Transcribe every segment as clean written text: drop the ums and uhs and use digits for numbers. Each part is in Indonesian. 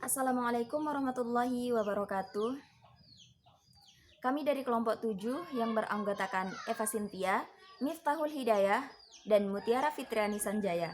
Assalamualaikum warahmatullahi wabarakatuh. Kami dari kelompok 7 yang beranggotakan Eva Sintia, Miftahul Hidayah, dan Mutiara Fitriani Sanjaya.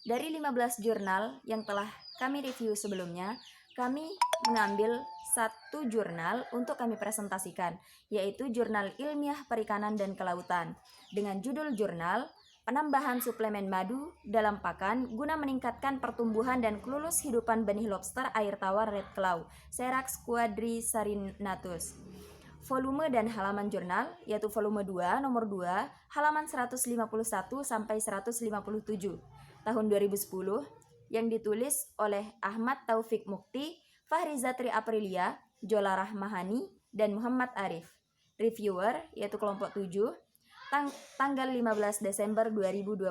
Dari 15 jurnal yang telah kami review sebelumnya, kami mengambil satu jurnal untuk kami presentasikan, yaitu Jurnal Ilmiah Perikanan dan Kelautan, dengan judul jurnal Penambahan suplemen madu dalam pakan guna meningkatkan pertumbuhan dan kelulus hidupan benih lobster air tawar red claw, Serax quadrisarinatus. Volume dan halaman jurnal yaitu volume 2 nomor 2 halaman 151 sampai 157 tahun 2010 yang ditulis oleh Ahmad Taufik Mukti, Fahrizatri Aprilia, Jola Rahmahani, dan Muhammad Arif. Reviewer yaitu kelompok 7 tanggal 15 Desember 2020.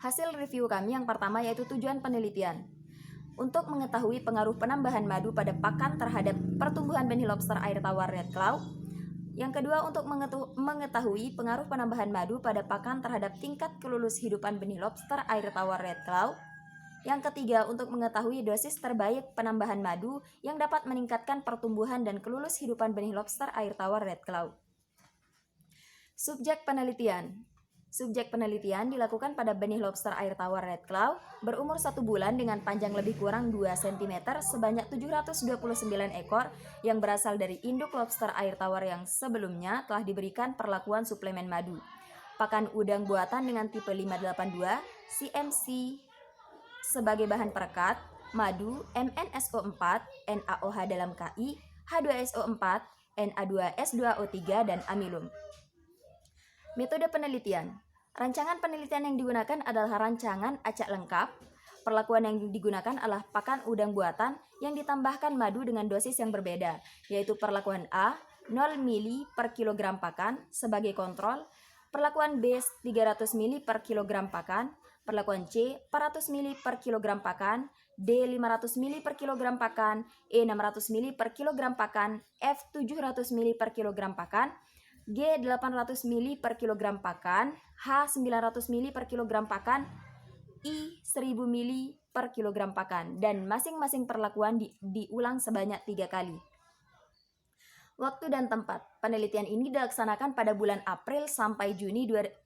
Hasil review kami yang pertama yaitu tujuan penelitian. Untuk mengetahui pengaruh penambahan madu pada pakan terhadap pertumbuhan benih lobster air tawar red claw. Yang kedua, untuk mengetahui pengaruh penambahan madu pada pakan terhadap tingkat kelulus hidupan benih lobster air tawar red claw. Yang ketiga, untuk mengetahui dosis terbaik penambahan madu yang dapat meningkatkan pertumbuhan dan kelulus hidupan benih lobster air tawar red claw. Subjek penelitian. Subjek penelitian dilakukan pada benih lobster air tawar red claw berumur 1 bulan dengan panjang lebih kurang 2 cm sebanyak 729 ekor yang berasal dari induk lobster air tawar yang sebelumnya telah diberikan perlakuan suplemen madu. Pakan udang buatan dengan tipe 582 CMC sebagai bahan perekat, madu MnSO4, NaOH dalam KI, H2SO4, Na2S2O3, dan amilum. Metode penelitian. Rancangan penelitian yang digunakan adalah rancangan acak lengkap. Perlakuan yang digunakan adalah pakan udang buatan yang ditambahkan madu dengan dosis yang berbeda, yaitu perlakuan A 0 ml per kilogram pakan sebagai kontrol, perlakuan B 300 ml per kilogram pakan, perlakuan C 400 ml per kilogram pakan, D 500 ml per kilogram pakan, E 600 ml per kilogram pakan, F 700 ml per kilogram pakan, G 800 ml per kilogram pakan, H 900 ml per kilogram pakan, I 1000 ml per kilogram pakan, dan masing-masing perlakuan diulang sebanyak 3 kali. Waktu dan tempat. Penelitian ini dilaksanakan pada bulan April sampai Juni 2009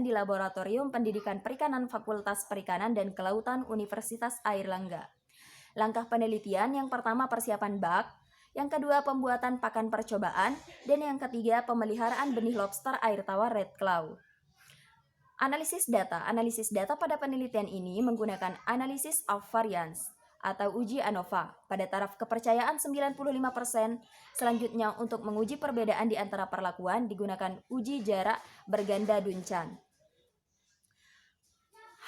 di Laboratorium Pendidikan Perikanan Fakultas Perikanan dan Kelautan Universitas Airlangga. Langkah penelitian yang pertama persiapan bak, yang kedua pembuatan pakan percobaan, dan yang ketiga pemeliharaan benih lobster air tawar red claw. Analisis data. Analisis data pada penelitian ini menggunakan analisis of variance atau uji ANOVA pada taraf kepercayaan 95%. Selanjutnya untuk menguji perbedaan di antara perlakuan digunakan uji jarak berganda Duncan.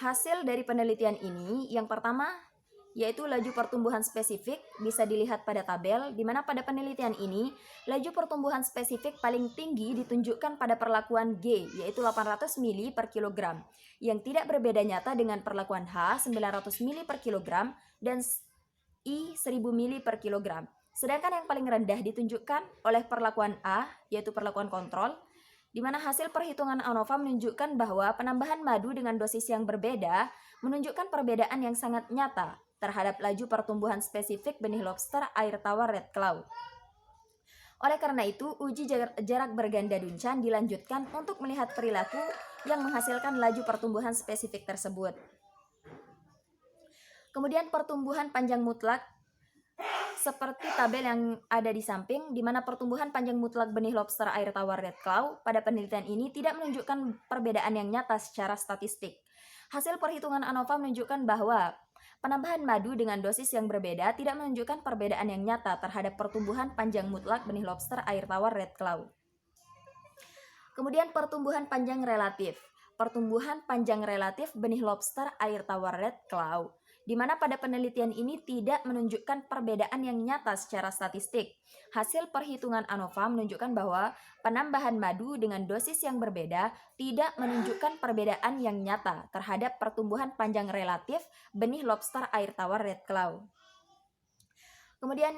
Hasil dari penelitian ini yang pertama yaitu laju pertumbuhan spesifik bisa dilihat pada tabel, di mana pada penelitian ini laju pertumbuhan spesifik paling tinggi ditunjukkan pada perlakuan G, yaitu 800 ml per kilogram, yang tidak berbeda nyata dengan perlakuan H 900 ml per kilogram dan I 1000 ml per kilogram. Sedangkan yang paling rendah ditunjukkan oleh perlakuan A, yaitu perlakuan kontrol, di mana hasil perhitungan ANOVA menunjukkan bahwa penambahan madu dengan dosis yang berbeda menunjukkan perbedaan yang sangat nyata terhadap laju pertumbuhan spesifik benih lobster air tawar red claw. Oleh karena itu, uji jarak berganda Duncan dilanjutkan untuk melihat perilaku yang menghasilkan laju pertumbuhan spesifik tersebut. Kemudian pertumbuhan panjang mutlak seperti tabel yang ada di samping, di mana pertumbuhan panjang mutlak benih lobster air tawar red claw pada penelitian ini tidak menunjukkan perbedaan yang nyata secara statistik. Hasil perhitungan ANOVA menunjukkan bahwa penambahan madu dengan dosis yang berbeda tidak menunjukkan perbedaan yang nyata terhadap pertumbuhan panjang mutlak benih lobster air tawar red claw. Kemudian pertumbuhan panjang relatif. Pertumbuhan panjang relatif benih lobster air tawar red claw, di mana pada penelitian ini tidak menunjukkan perbedaan yang nyata secara statistik. Hasil perhitungan ANOVA menunjukkan bahwa penambahan madu dengan dosis yang berbeda tidak menunjukkan perbedaan yang nyata terhadap pertumbuhan panjang relatif benih lobster air tawar red claw. Kemudian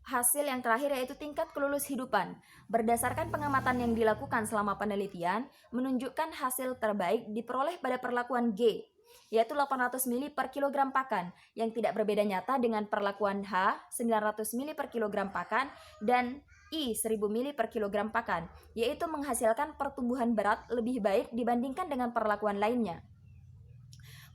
hasil yang terakhir yaitu tingkat kelulus hidupan. Berdasarkan pengamatan yang dilakukan selama penelitian, menunjukkan hasil terbaik diperoleh pada perlakuan G, yaitu 800 mili per kilogram pakan, yang tidak berbeda nyata dengan perlakuan H 900 mili per kilogram pakan dan I 1000 mili per kilogram pakan, yaitu menghasilkan pertumbuhan berat lebih baik dibandingkan dengan perlakuan lainnya.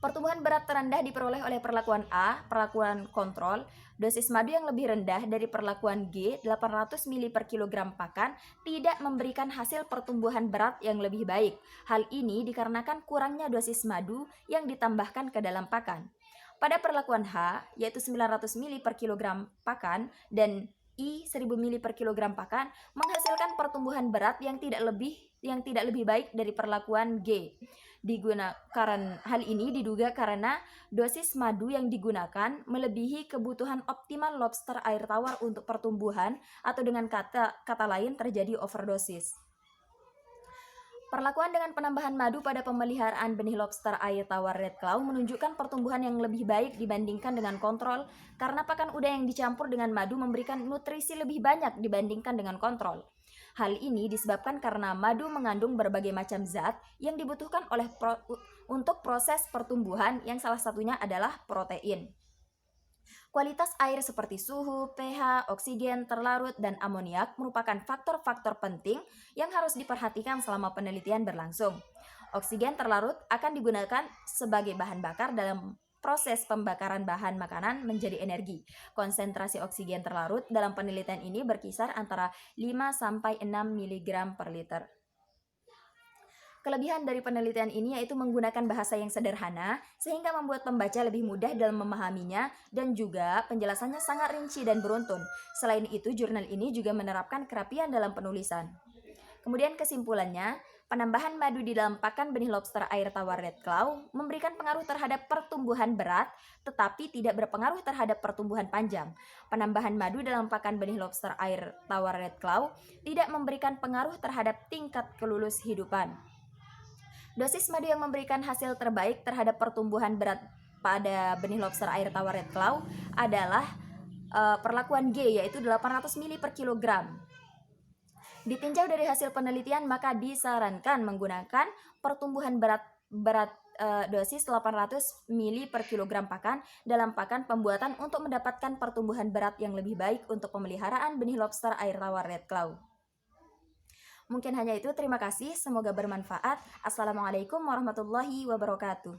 Pertumbuhan berat terendah diperoleh oleh perlakuan A, perlakuan kontrol. Dosis madu yang lebih rendah dari perlakuan G, 800 mili per kilogram pakan, tidak memberikan hasil pertumbuhan berat yang lebih baik. Hal ini dikarenakan kurangnya dosis madu yang ditambahkan ke dalam pakan. Pada perlakuan H, yaitu 900 mili per kilogram pakan, dan I 1000 mili per kilogram pakan, menghasilkan pertumbuhan berat yang tidak lebih baik dari perlakuan G. Hal ini diduga karena dosis madu yang digunakan melebihi kebutuhan optimal lobster air tawar untuk pertumbuhan, atau dengan kata lain terjadi overdosis. Perlakuan dengan penambahan madu pada pemeliharaan benih lobster air tawar red claw menunjukkan pertumbuhan yang lebih baik dibandingkan dengan kontrol, karena pakan udang yang dicampur dengan madu memberikan nutrisi lebih banyak dibandingkan dengan kontrol. Hal ini disebabkan karena madu mengandung berbagai macam zat yang dibutuhkan untuk proses pertumbuhan, yang salah satunya adalah protein. Kualitas air seperti suhu, pH, oksigen terlarut, dan amoniak merupakan faktor-faktor penting yang harus diperhatikan selama penelitian berlangsung. Oksigen terlarut akan digunakan sebagai bahan bakar dalam proses pembakaran bahan makanan menjadi energi. Konsentrasi oksigen terlarut dalam penelitian ini berkisar antara 5-6 mg per liter. Kelebihan dari penelitian ini yaitu menggunakan bahasa yang sederhana sehingga membuat pembaca lebih mudah dalam memahaminya, dan juga penjelasannya sangat rinci dan beruntun. Selain itu, jurnal ini juga menerapkan kerapian dalam penulisan. Kemudian kesimpulannya, penambahan madu di dalam pakan benih lobster air tawar red claw memberikan pengaruh terhadap pertumbuhan berat, tetapi tidak berpengaruh terhadap pertumbuhan panjang. Penambahan madu dalam pakan benih lobster air tawar red claw tidak memberikan pengaruh terhadap tingkat kelulus hidupan. Dosis madu yang memberikan hasil terbaik terhadap pertumbuhan berat pada benih lobster air tawar red claw adalah perlakuan G, yaitu 800 mili per kilogram. Ditinjau dari hasil penelitian, maka disarankan menggunakan pertumbuhan berat dosis 800 mili per kilogram pakan dalam pakan pembuatan untuk mendapatkan pertumbuhan berat yang lebih baik untuk pemeliharaan benih lobster air tawar red claw. Mungkin hanya itu, terima kasih, semoga bermanfaat. Assalamualaikum warahmatullahi wabarakatuh.